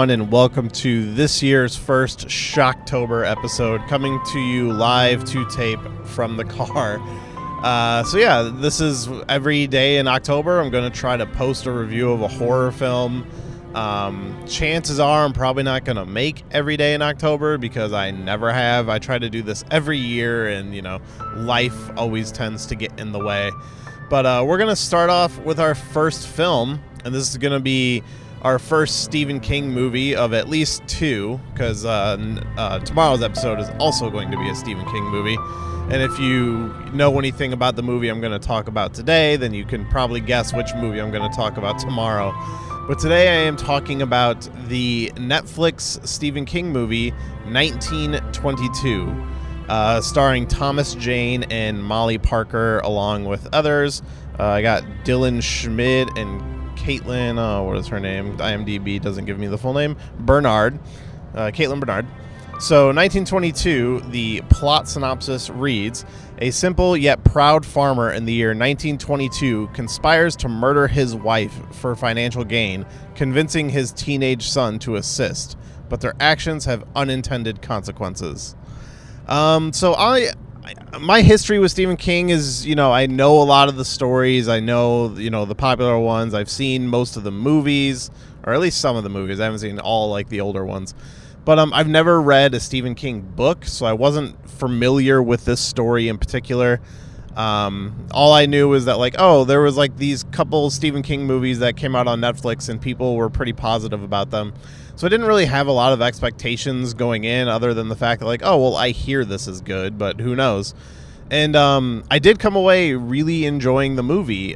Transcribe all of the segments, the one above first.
everyone, and welcome to this year's first Shocktober episode, coming to you live to tape from the car. This is every day in October. I'm going to try to post a review of a horror film. Chances are I'm probably not going to make every day in October because I never have. I try to do this every year, and, life always tends to get in the way. But we're going to start off with our first film, and this is going to be our first Stephen King movie of at least two, because tomorrow's episode is also going to be a Stephen King movie. And if you know anything about the movie I'm going to talk about today, then you can probably guess which movie I'm going to talk about tomorrow. But today I am talking about the Netflix Stephen King movie, 1922, starring Thomas Jane and Molly Parker, along with others. I got Dylan Schmidt and Caitlin, what is her name? IMDb doesn't give me the full name. Caitlin Bernard. So, 1922, the plot synopsis reads, a simple yet proud farmer in the year 1922 conspires to murder his wife for financial gain, convincing his teenage son to assist, but their actions have unintended consequences. My history with Stephen King is, I know a lot of the stories. I know, the popular ones. I've seen most of the movies, or at least some of the movies. I haven't seen all, the older ones. But I've never read a Stephen King book, so I wasn't familiar with this story in particular. All I knew was that, there was, these couple Stephen King movies that came out on Netflix, and people were pretty positive about them. So I didn't really have a lot of expectations going in, other than the fact that, I hear this is good, but who knows? And I did come away really enjoying the movie.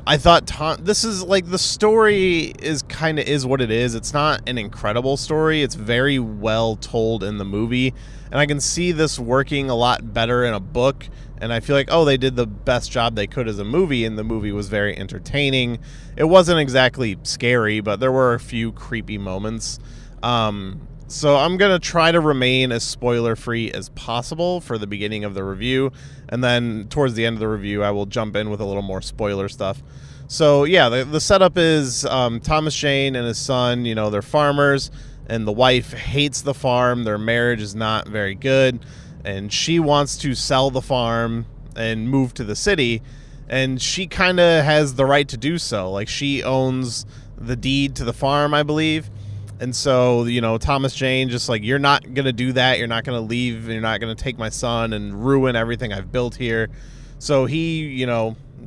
I thought this is, the story is what it is. It's not an incredible story. It's very well told in the movie. And I can see this working a lot better in a book. And I feel they did the best job they could as a movie, and the movie was very entertaining. It wasn't exactly scary, but there were a few creepy moments. So I'm going to try to remain as spoiler-free as possible for the beginning of the review, and then towards the end of the review, I will jump in with a little more spoiler stuff. So, yeah, the setup is Thomas Jane and his son, they're farmers, and the wife hates the farm. Their marriage is not very good, and she wants to sell the farm and move to the city, and she kind of has the right to do so. She owns the deed to the farm, I believe. And so, Thomas Jane just you're not going to do that. You're not going to leave. You're not going to take my son and ruin everything I've built here. So he,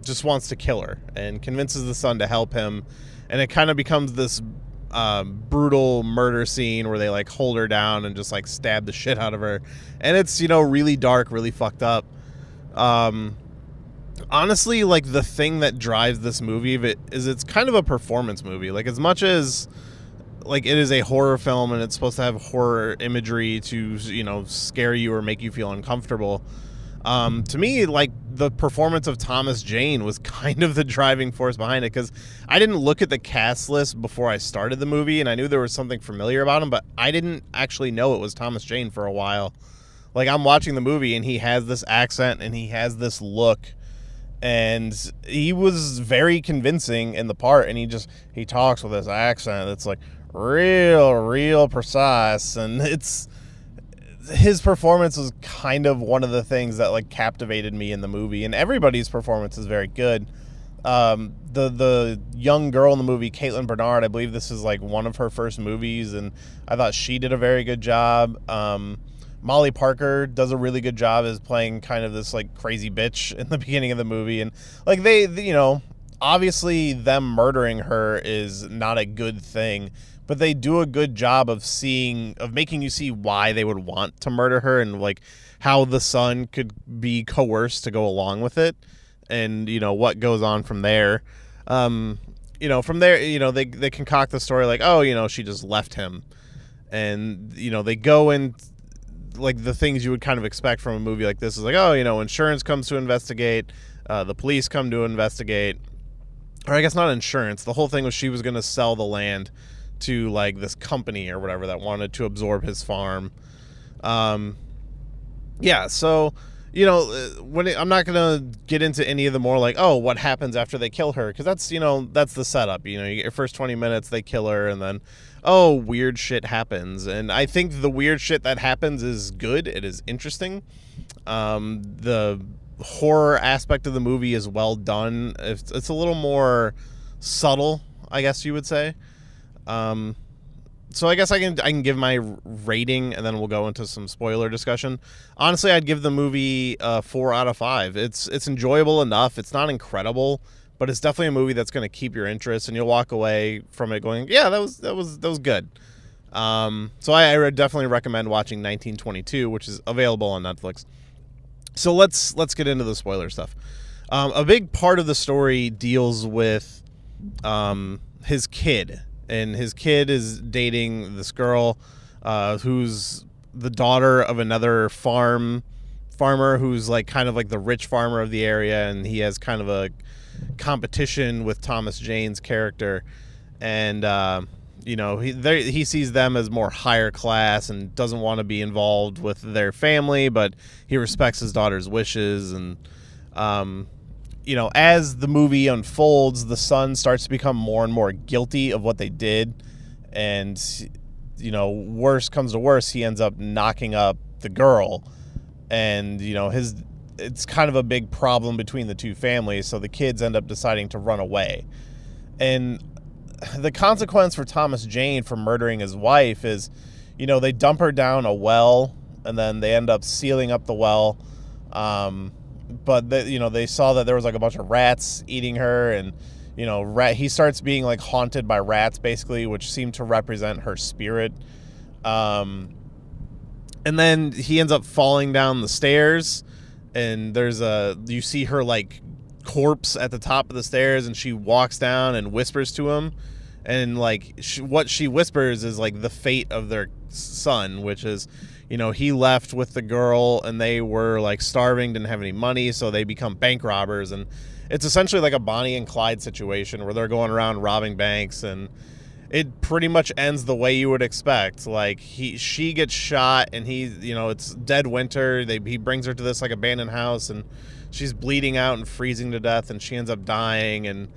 just wants to kill her and convinces the son to help him. And it kind of becomes this brutal murder scene where they hold her down and just stab the shit out of her. And it's, really dark, really fucked up. Honestly, the thing that drives this movie is it's kind of a performance movie. As much as it is a horror film and it's supposed to have horror imagery to, scare you or make you feel uncomfortable. To me, the performance of Thomas Jane was kind of the driving force behind it, because I didn't look at the cast list before I started the movie, and I knew there was something familiar about him, but I didn't actually know it was Thomas Jane for a while. I'm watching the movie and he has this accent and he has this look, and he was very convincing in the part, and he talks with this accent that's real precise, and his performance was kind of one of the things that captivated me in the movie, and everybody's performance is very good. The young girl in the movie, Caitlin Bernard, I believe this is one of her first movies, and I thought she did a very good job. Molly Parker does a really good job as playing kind of this crazy bitch in the beginning of the movie, and they obviously them murdering her is not a good thing, but they do a good job of making you see why they would want to murder her, and how the son could be coerced to go along with it, and what goes on from there. From there, they concoct the story she just left him, and they go in the things you would kind of expect from a movie like this is insurance comes to investigate, the police come to investigate, or I guess not insurance. The whole thing was she was going to sell the land to this company or whatever that wanted to absorb his farm. So I'm not gonna get into any of the more like, oh, what happens after they kill her, because that's the setup. You get your first 20 minutes, they kill her, and then oh, weird shit happens. And I think the weird shit that happens is good. It is interesting. The horror aspect of the movie is well done. It's a little more subtle, I guess you would say. So I guess I can give my rating, and then we'll go into some spoiler discussion. Honestly, I'd give the movie a 4 out of 5. It's enjoyable enough. It's not incredible, but it's definitely a movie that's going to keep your interest, and you'll walk away from it going, yeah, that was good. So I would definitely recommend watching 1922, which is available on Netflix. So let's get into the spoiler stuff. A big part of the story deals with his kid. And his kid is dating this girl who's the daughter of another farmer who's like kind of like the rich farmer of the area, and he has kind of a competition with Thomas Jane's character, and he sees them as more higher class and doesn't want to be involved with their family, but he respects his daughter's wishes. And as the movie unfolds, the son starts to become more and more guilty of what they did. And, worse comes to worse, he ends up knocking up the girl. And, it's kind of a big problem between the two families. So the kids end up deciding to run away. And the consequence for Thomas Jane for murdering his wife is, they dump her down a well, and then they end up sealing up the well. But they saw that there was like a bunch of rats eating her, and he starts being like haunted by rats basically, which seem to represent her spirit. And then he ends up falling down the stairs, and you see her like corpse at the top of the stairs, and she walks down and whispers to him, and like what she whispers is like the fate of their son, which is, he left with the girl and they were like starving, didn't have any money, so they become bank robbers. And it's essentially like a Bonnie and Clyde situation where they're going around robbing banks, and it pretty much ends the way you would expect. Like she gets shot, and it's dead winter. He brings her to this like abandoned house, and she's bleeding out and freezing to death, and she ends up dying. And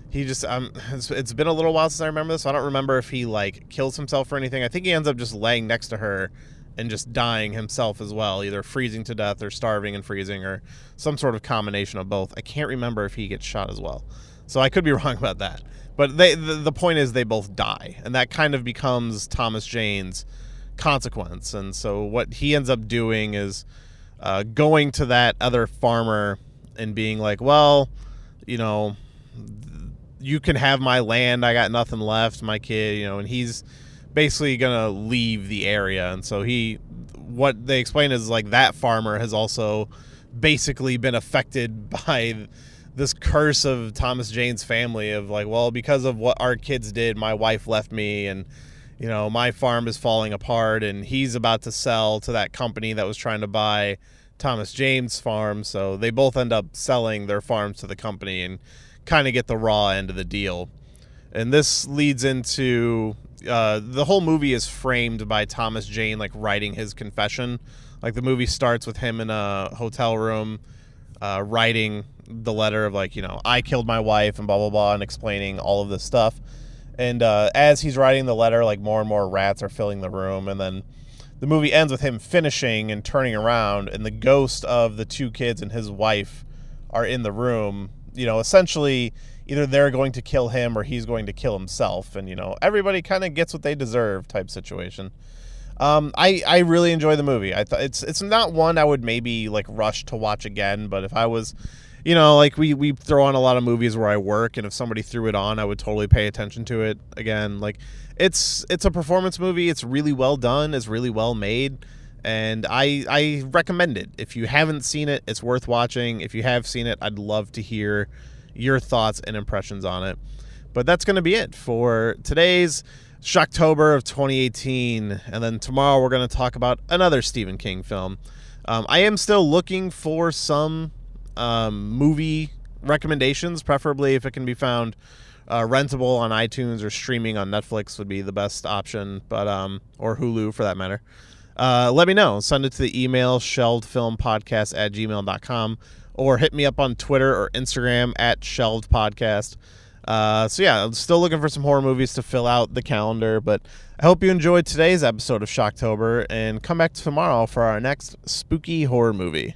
he just it's been a little while since I remember this, so I don't remember if he like kills himself or anything. I think he ends up just laying next to her and just dying himself as well, either freezing to death or starving and freezing, or some sort of combination of both. I can't remember if he gets shot as well, so I could be wrong about that. But the point is they both die, and that kind of becomes Thomas Jane's consequence. And so what he ends up doing is going to that other farmer and being like, well, you can have my land, I got nothing left, my kid, and he's basically gonna leave the area. And so what they explain is like that farmer has also basically been affected by this curse of Thomas Jane's family of like, well, because of what our kids did, my wife left me, and my farm is falling apart, and he's about to sell to that company that was trying to buy Thomas Jane's farm. So they both end up selling their farms to the company and kind of get the raw end of the deal. And this leads into the whole movie is framed by Thomas Jane like writing his confession. Like the movie starts with him in a hotel room writing the letter of like, I killed my wife and blah blah blah, and explaining all of this stuff. And as he's writing the letter, like more and more rats are filling the room, and then the movie ends with him finishing and turning around, and the ghost of the two kids and his wife are in the room. Essentially either they're going to kill him or he's going to kill himself, and everybody kind of gets what they deserve type situation. I really enjoy the movie. I thought it's not one I would maybe like rush to watch again, but if I was, like we throw on a lot of movies where I work, and if somebody threw it on, I would totally pay attention to it again. Like it's a performance movie. It's really well done. It's really well made, and I recommend it. If you haven't seen it, it's worth watching. If you have seen it, I'd love to hear your thoughts and impressions on it. But that's going to be it for today's Shocktober of 2018, and then tomorrow we're going to talk about another Stephen King film. I am still looking for some movie recommendations, preferably if it can be found rentable on iTunes or streaming on Netflix would be the best option, but or Hulu for that matter. let me know. Send it to the email shelvedfilmpodcast@gmail.com or hit me up on Twitter or Instagram at shelvedpodcast. So yeah, I'm still looking for some horror movies to fill out the calendar, but I hope you enjoyed today's episode of Shocktober and come back tomorrow for our next spooky horror movie.